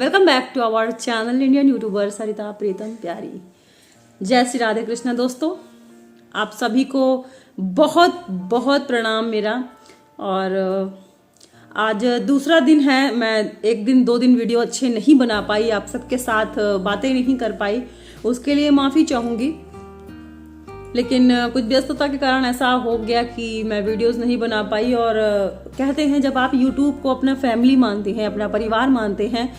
Welcome back to our channel Indian youtuber Sarita Pritam Pyari. जय श्री राधे कृष्ण। दोस्तों, आप सभी को बहुत बहुत प्रणाम मेरा। और आज दूसरा दिन है। मैं एक दिन दो दिन वीडियो अच्छे नहीं बना पाई, आप सबके साथ बातें नहीं कर पाई, उसके लिए माफ़ी चाहूँगी। लेकिन कुछ व्यस्तता के कारण ऐसा हो गया कि मैं वीडियोस नहीं बना पाई। और कहते हैं जब आप YouTube को अपना फैमिली मानते हैं, अपना परिवार मानते हैं,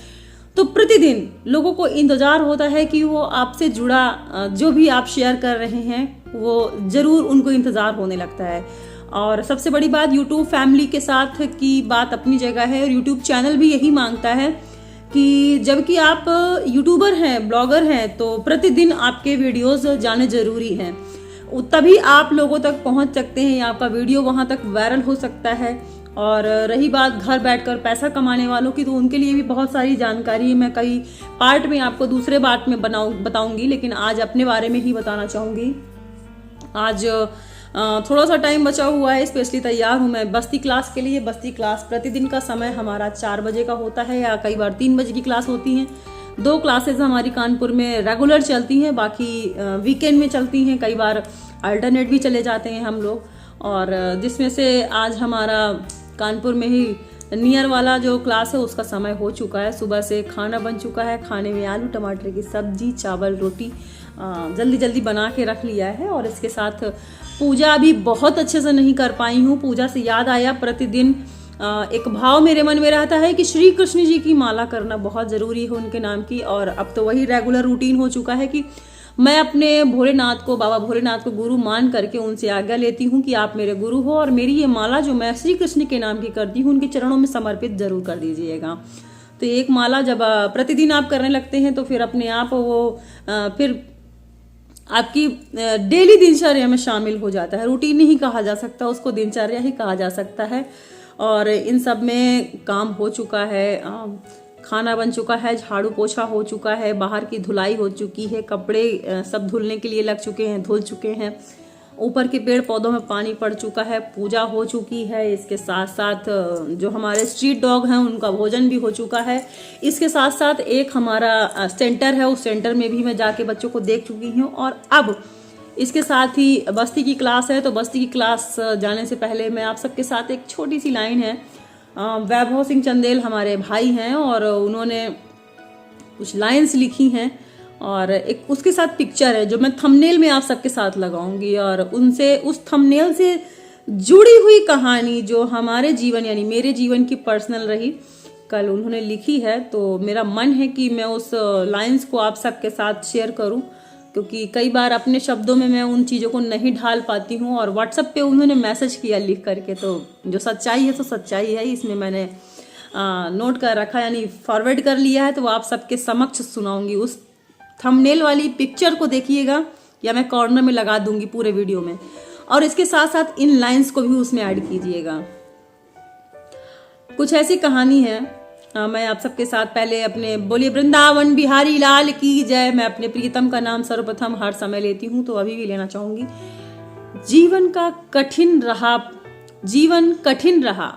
तो प्रतिदिन लोगों को इंतजार होता है कि वो आपसे जुड़ा जो भी आप शेयर कर रहे हैं वो जरूर उनको इंतजार होने लगता है। और सबसे बड़ी बात, YouTube फैमिली के साथ की बात अपनी जगह है और YouTube चैनल भी यही मांगता है कि जबकि आप यूट्यूबर हैं, ब्लॉगर हैं, तो प्रतिदिन आपके वीडियोस जाने जरूरी हैं, तभी आप लोगों तक पहुंच सकते हैं, आपका वीडियो वहां तक वायरल हो सकता है। और रही बात घर बैठकर पैसा कमाने वालों की, तो उनके लिए भी बहुत सारी जानकारी मैं कई पार्ट में आपको दूसरे पार्ट में बताऊंगी, लेकिन आज अपने बारे में ही बताना चाहूंगी। आज थोड़ा सा टाइम बचा हुआ है, स्पेशली तैयार हूँ मैं बस्ती क्लास के लिए। बस्ती क्लास प्रतिदिन का समय हमारा 4 बजे का होता है या कई बार 3 बजे की क्लास होती हैं। 2 क्लासेस हमारी कानपुर में रेगुलर चलती हैं, बाकी वीकेंड में चलती हैं, कई बार अल्टरनेट भी चले जाते हैं हम लोग। और जिसमें से आज हमारा कानपुर में ही नियर वाला जो क्लास है उसका समय हो चुका है। सुबह से खाना बन चुका है, खाने में आलू टमाटर की सब्जी, चावल, रोटी जल्दी जल्दी बना के रख लिया है। और इसके साथ पूजा अभी बहुत अच्छे से नहीं कर पाई हूँ। पूजा से याद आया, प्रतिदिन एक भाव मेरे मन में रहता है कि श्री कृष्ण जी की माला करना बहुत ज़रूरी है उनके नाम की। और अब तो वही रेगुलर रूटीन हो चुका है कि मैं अपने भोलेनाथ को, बाबा भोलेनाथ को गुरु मान करके उनसे आज्ञा लेती हूँ कि आप मेरे गुरु हो और मेरी ये माला जो मैं श्री कृष्ण के नाम की करती हूँ उनके चरणों में समर्पित जरूर कर दीजिएगा। तो एक माला जब प्रतिदिन आप करने लगते हैं तो फिर अपने आप वो फिर आपकी डेली दिनचर्या में शामिल हो जाता है। रूटीन नहीं कहा जा सकता उसको, दिनचर्या ही कहा जा सकता है। और इन सब में काम हो चुका है, खाना बन चुका है, झाड़ू पोछा हो चुका है, बाहर की धुलाई हो चुकी है, कपड़े सब धुलने के लिए लग चुके हैं, धुल चुके हैं, ऊपर के पेड़ पौधों में पानी पड़ चुका है, पूजा हो चुकी है। इसके साथ साथ जो हमारे स्ट्रीट डॉग हैं उनका भोजन भी हो चुका है। इसके साथ साथ एक हमारा सेंटर है, उस सेंटर में भी मैं जाके बच्चों को देख चुकी हूँ। और अब इसके साथ ही बस्ती की क्लास है, तो बस्ती की क्लास जाने से पहले मैं आप सबके साथ एक छोटी सी लाइन है। वैभव सिंह चंदेल हमारे भाई हैं और उन्होंने कुछ लाइंस लिखी हैं और एक उसके साथ पिक्चर है जो मैं थंबनेल में आप सबके साथ लगाऊंगी। और उनसे उस थंबनेल से जुड़ी हुई कहानी जो हमारे जीवन यानी मेरे जीवन की पर्सनल रही, कल उन्होंने लिखी है, तो मेरा मन है कि मैं उस लाइंस को आप सबके साथ शेयर करूं, क्योंकि कई बार अपने शब्दों में मैं उन चीज़ों को नहीं ढाल पाती हूँ। और व्हाट्सएप पे उन्होंने मैसेज किया लिख करके, तो जो सच्चाई है तो सच्चाई है, इसमें मैंने नोट कर रखा यानी फॉरवर्ड कर लिया है, तो वो आप सबके समक्ष सुनाऊंगी। उस थंबनेल वाली पिक्चर को देखिएगा या मैं कॉर्नर में लगा दूंगी पूरे वीडियो में, और इसके साथ साथ इन लाइन्स को भी उसमें ऐड कीजिएगा। कुछ ऐसी कहानी है। मैं आप सबके साथ पहले अपने बोलिए वृंदावन बिहारी लाल की जय। मैं अपने प्रीतम का नाम सर्वप्रथम हर समय लेती हूँ, तो अभी भी लेना चाहूंगी। जीवन कठिन रहा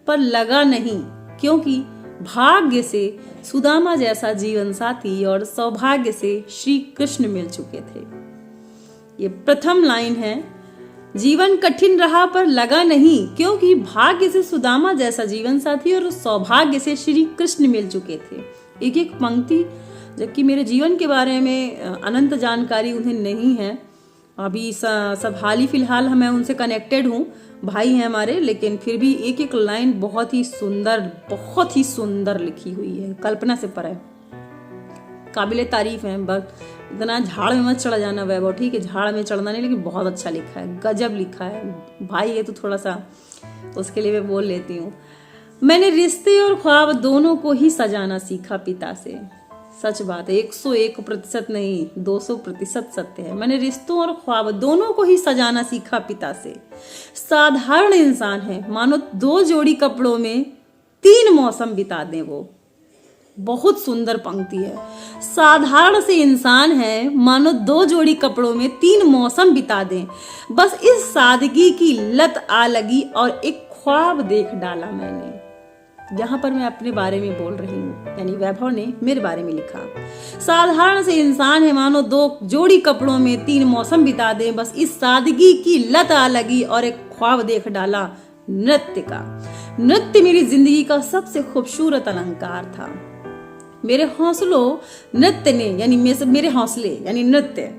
पर लगा नहीं, क्योंकि भाग्य से सुदामा जैसा जीवन साथी और सौभाग्य से श्री कृष्ण मिल चुके थे। ये प्रथम लाइन है। जीवन कठिन रहा पर लगा नहीं, क्योंकि भाग्य से सुदामा जैसा जीवन साथी और सौभाग्य से श्री कृष्ण मिल चुके थे। एक एक पंक्ति, जबकि मेरे जीवन के बारे में अनंत जानकारी उन्हें नहीं है। अभी सब हाल ही फिलहाल मैं उनसे कनेक्टेड हूँ, भाई हैं हमारे, लेकिन फिर भी एक एक लाइन बहुत ही सुंदर लिखी हुई है, कल्पना से परे, काबिले तारीफ है। बस इतना झाड़ में मत चढ़ जाना वैभव, ठीक है, झाड़ में चढ़ना नहीं, लेकिन बहुत अच्छा लिखा है, गजब लिखा है। भाई है तो थोड़ा सा उसके लिए मैं बोल लेती हूँ। मैंने रिश्ते और ख्वाब दोनों को ही सजाना सीखा पिता से। सच बात है, 101% नहीं 200% सत्य है। मैंने रिश्तों और ख्वाब दोनों को ही सजाना सीखा पिता से। साधारण इंसान है, मानो 2 जोड़ी कपड़ों में 3 मौसम बिता दें वो। बहुत सुंदर पंक्ति है। साधारण से इंसान है, मानो 2 जोड़ी कपड़ों में 3 मौसम बिता दें। बस इस सादगी की लत आ लगी और एक ख्वाब देख डाला मैंने। यहाँ पर मैं अपने बारे में बोल रही हूँ, यानी वैभव ने मेरे बारे में लिखा। साधारण से इंसान है, मानो दो जोड़ी कपड़ों में 3 मौसम बिता दे, बस इस सादगी की लत आ लगी और एक ख्वाब देख डाला नृत्य का। नृत्य मेरी जिंदगी का सबसे खूबसूरत अलंकार था। मेरे हौसलों नृत्य ने, यानी मेरे हौसले यानी नृत्य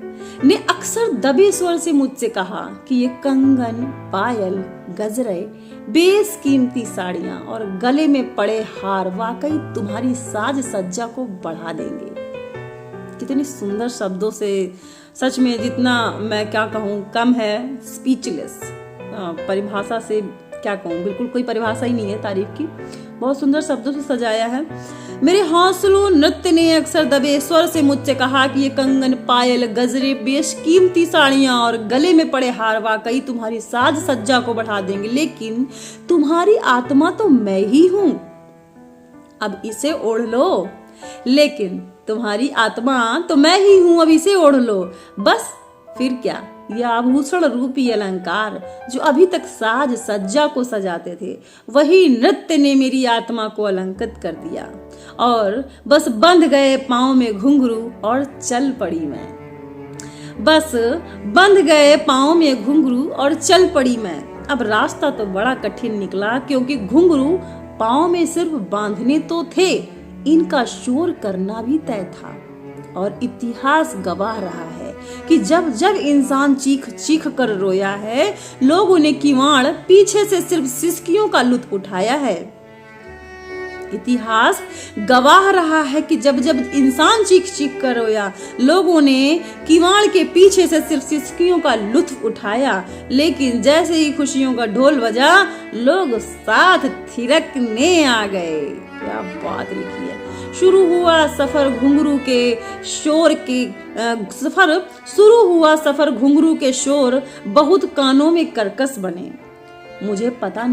ने अक्सर दबे स्वर से मुझसे कहा कि ये कंगन, पायल, गजरे, बेशकीमती साड़ियां और गले में पड़े हार वाकई तुम्हारी साज सज्जा को बढ़ा देंगे। कितने सुंदर शब्दों से, सच में जितना मैं क्या कहूँ कम है, स्पीचलेस। परिभाषा से क्या कहूँ, बिल्कुल कोई परिभाषा ही नहीं है तारीफ की। बहुत सुंदर शब्दों से सजाया है। मेरे हौसलों नृत्य ने अक्सर दबे स्वर से मुझसे कहा कि ये कंगन, पायल, गजरे, बेशकीमती साड़ियां और गले में पड़े हार वाकई तुम्हारी साज सज्जा को बढ़ा देंगे, लेकिन तुम्हारी आत्मा तो मैं ही हूं, अब इसे ओढ़ लो। लेकिन तुम्हारी आत्मा तो मैं ही हूं, अब इसे ओढ़ लो। बस फिर क्या, यह आभूषण रूपी अलंकार जो अभी तक साज सज्जा को सजाते थे, वही नृत्य ने मेरी आत्मा को अलंकृत कर दिया। और बस बंध गए पांव में घुंघरू और चल पड़ी मैं। बस बंध गए पांव में घुंघरू और चल पड़ी मैं। अब रास्ता तो बड़ा कठिन निकला, क्योंकि घुंघरू पांव में सिर्फ बांधने तो थे, इनका शोर करना भी तय था। और इतिहास गवाह रहा है कि जब जब इंसान चीख चीख कर रोया है, लोगों ने किवाड़ पीछे से सिर्फ सिसकियों का लुत्फ उठाया है। इतिहास गवाह रहा है कि जब जब इंसान चीख चीख कर रोया, लोगों ने किवाड़ के पीछे से सिर्फ सिसकियों का लुत्फ उठाया। लेकिन जैसे ही खुशियों का ढोल बजा, लोग साथ थिरकने आ गए। क्या बात लिखी है। शुरू हुआ सफर घुंघरू के शोर बहुत कानों में कर्कश बने। मुझे पता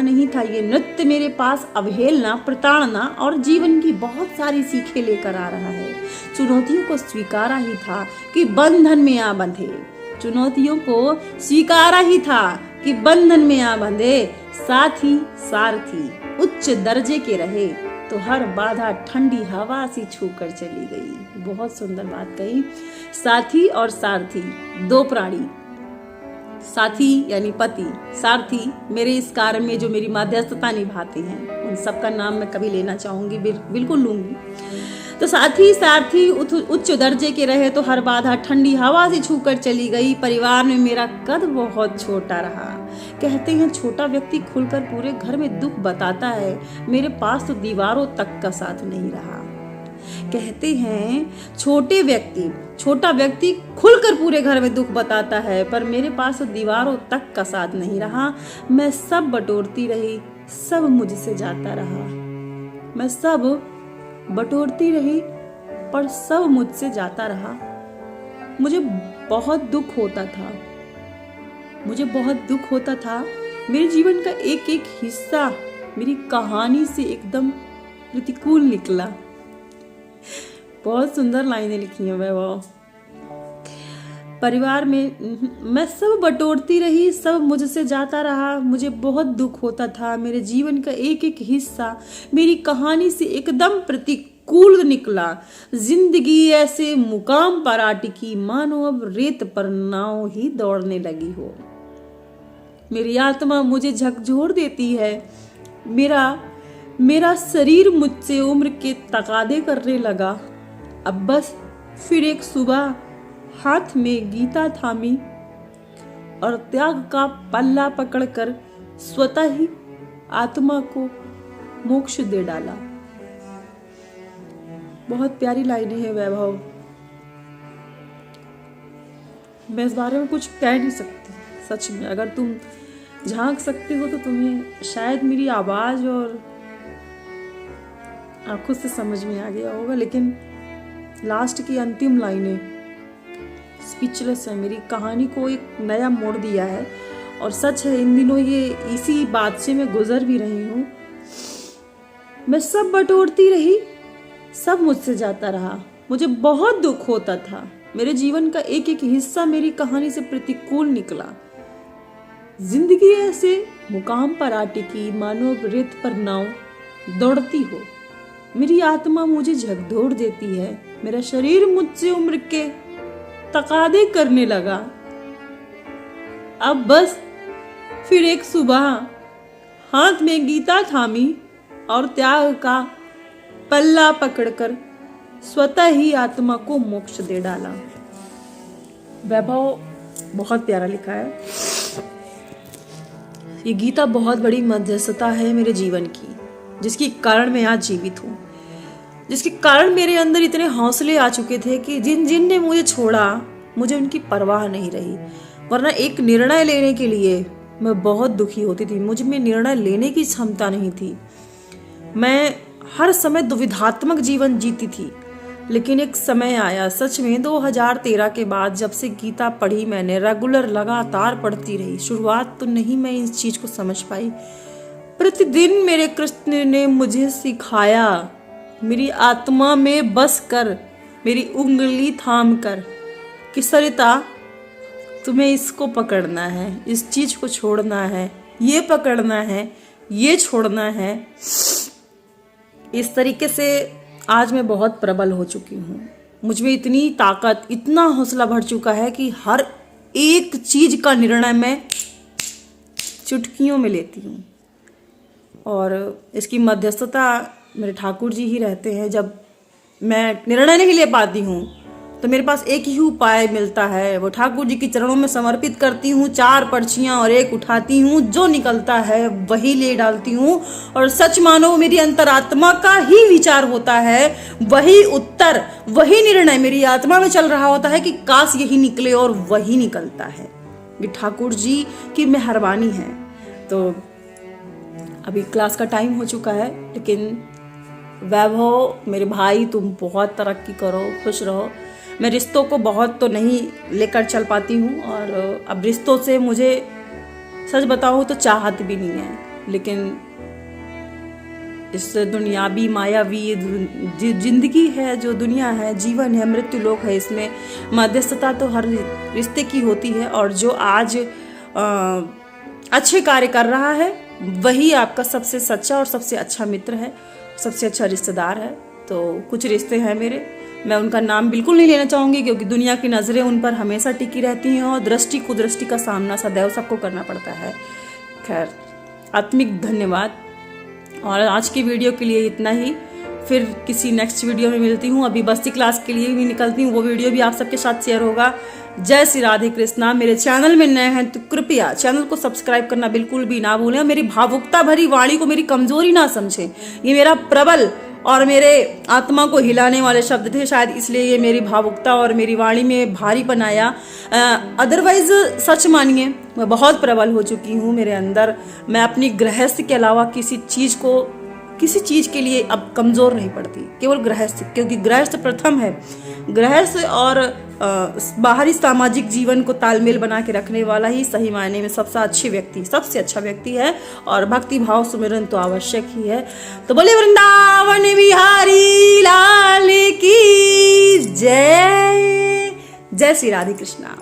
नहीं था ये नृत्य मेरे पास अवहेलना, प्रताड़ना और जीवन की बहुत सारी सीखें लेकर आ रहा है। चुनौतियों को स्वीकारा ही था कि बंधन में आ बंधे। साथी सारथी उच्च दर्जे के रहे तो हर बाधा ठंडी हवा सी छूकर चली गई। बहुत सुंदर बात कही। साथी और सारथी, 2 प्राणी, साथी यानी पति, सारथी मेरे इस कार्य में जो मेरी मध्यस्थता निभाते हैं, उन सबका नाम मैं कभी लेना चाहूंगी, बिल्कुल लूंगी। तो साथी सारथी उच्च दर्जे के रहे तो हर बाधा ठंडी हवा से छूकर चली गई। परिवार में मेरा कद बहुत छोटा रहा। कहते हैं छोटा व्यक्ति खुलकर पूरे घर में दुख बताता है, मेरे पास तो दीवारों तक का साथ नहीं रहा। कहते हैं छोटा व्यक्ति खुलकर पूरे घर में दुख बताता है, पर मेरे पास तो दीवारों तक का साथ नहीं रहा। मैं सब बटोरती रही, सब मुझसे जाता रहा। मैं सब बटोरती रही पर सब मुझसे जाता रहा। मुझे बहुत दुख होता था। मेरे जीवन का एक एक हिस्सा मेरी कहानी से एकदम प्रतिकूल निकला। बहुत सुंदर लाइनें लिखी हैं वैभव। परिवार में मैं सब बटोरती रही, सब मुझसे जाता रहा। मुझे बहुत दुख होता था। मेरे जीवन का एक एक हिस्सा मेरी कहानी से एकदम प्रतिकूल निकला। जिंदगी ऐसे मुकाम पर आ टिकी मानो अब रेत पर नाव ही दौड़ने लगी हो। मेरी आत्मा मुझे झकझोर देती है। मेरा शरीर मुझसे उम्र के तकादे करने लगा। अब बस फिर एक सुबह हाथ में गीता थामी और त्याग का पल्ला पकड़कर स्वतः ही आत्मा को मोक्ष दे डाला। बहुत प्यारी लाइनें हैं वैभव। मैं इस बारे में कुछ कह नहीं सकती। सच में अगर तुम झांक सकते हो तो तुम्हें शायद मेरी आवाज और आंखों से समझ में आ गया होगा, लेकिन लास्ट की अंतिम लाइनें स्पीचलेस है। मेरी कहानी को एक नया मोड़ दिया है। और सच है, इन दिनों ये इसी बात से मैं गुजर भी रही हूँ। मैं सब बटोरती रही, सब मुझसे जाता रहा। मुझे बहुत दुख होता था। मेरे जीवन का एक एक हिस्सा मेरी कहानी से प्रतिकूल निकला। जिंदगी ऐसे मुकाम पर आ टिकी मानो रेत पर नाव दौड़ती हो। मेरी आत्मा मुझे झकझोर देती है, मेरा शरीर मुझसे उम्र के तकादे करने लगा। अब बस फिर एक सुबह हाथ में गीता थामी और त्याग का पल्ला पकड़कर स्वतः ही आत्मा को मोक्ष दे डाला। वैभव बहुत प्यारा लिखा है। ये गीता बहुत बड़ी मध्यस्थता है मेरे जीवन की, जिसके कारण मैं आज जीवित हूँ, जिसके कारण मेरे अंदर इतने हौसले आ चुके थे कि जिन जिन ने मुझे छोड़ा मुझे उनकी परवाह नहीं रही। वरना एक निर्णय लेने के लिए मैं बहुत दुखी होती थी, मुझ में निर्णय लेने की क्षमता नहीं थी। मैं हर समय दुविधात्मक जीवन जीती थी। लेकिन एक समय आया, सच में 2013 के बाद जब से गीता पढ़ी मैंने, रेगुलर लगातार पढ़ती रही। शुरुआत तो नहीं मैं इस चीज को समझ पाई। प्रतिदिन मेरे कृष्ण ने मुझे सिखाया, मेरी आत्मा में बस कर, मेरी उंगली थाम कर कि सरिता तुम्हें इसको पकड़ना है, इस चीज को छोड़ना है, ये पकड़ना है, ये छोड़ना है। इस तरीके से आज मैं बहुत प्रबल हो चुकी हूँ। मुझ में इतनी ताकत, इतना हौसला भर चुका है कि हर एक चीज का निर्णय मैं चुटकियों में लेती हूँ। और इसकी मध्यस्थता मेरे ठाकुर जी ही रहते हैं। जब मैं निर्णय नहीं ले पाती हूँ तो मेरे पास एक ही उपाय मिलता है, वो ठाकुर जी के चरणों में समर्पित करती हूँ। 4 पर्चियाँ और एक उठाती हूँ, जो निकलता है वही ले डालती हूँ। और सच मानो मेरी अंतरात्मा का ही विचार होता है, वही उत्तर, वही निर्णय मेरी आत्मा में चल रहा होता है कि काश यही निकले, और वही निकलता है। ये ठाकुर जी की मेहरबानी है। तो अभी क्लास का टाइम हो चुका है, लेकिन वैभव मेरे भाई तुम बहुत तरक्की करो, खुश रहो। मैं रिश्तों को बहुत तो नहीं लेकर चल पाती हूँ, और अब रिश्तों से मुझे सच बताऊँ तो चाहत भी नहीं है। लेकिन इस दुनियावी मायावी जिंदगी है, जो दुनिया है, जीवन है, मृत्यु लोक है, इसमें मध्यस्थता तो हर रिश्ते की होती है। और जो आज अच्छे कार्य कर रहा है वही आपका सबसे सच्चा और सबसे अच्छा मित्र है, सबसे अच्छा रिश्तेदार है। तो कुछ रिश्ते हैं मेरे, मैं उनका नाम बिल्कुल नहीं लेना चाहूँगी, क्योंकि दुनिया की नज़रें उन पर हमेशा टिकी रहती हैं और दृष्टि कुदृष्टि का सामना सदैव सबको करना पड़ता है। खैर, आत्मिक धन्यवाद। और आज की वीडियो के लिए इतना ही। फिर किसी नेक्स्ट वीडियो में मिलती हूँ। अभी बस्ती क्लास के लिए भी निकलती हूँ, वो वीडियो भी आप सबके साथ शेयर होगा। जय श्री राधे कृष्णा। मेरे चैनल में नए हैं तो कृपया चैनल को सब्सक्राइब करना बिल्कुल भी ना भूलें। मेरी भावुकता भरी वाणी को मेरी कमजोरी ना समझें। ये मेरा प्रबल और मेरे आत्मा को हिलाने वाले शब्द थे, शायद इसलिए ये मेरी भावुकता और मेरी वाणी में भारी बनाया। अदरवाइज सच मानिए मैं बहुत प्रबल हो चुकी हूँ मेरे अंदर। मैं अपनी गृहस्थ के अलावा किसी चीज के लिए अब कमजोर नहीं पड़ती, केवल गृहस्थ, क्योंकि गृहस्थ प्रथम है। गृहस्थ और बाहरी सामाजिक जीवन को तालमेल बना के रखने वाला ही सही मायने में सबसे अच्छा व्यक्ति है। और भक्ति भाव सुमिरन तो आवश्यक ही है। तो बोले वृंदावन बिहारी लाल की जय। जय श्री राधे कृष्णा।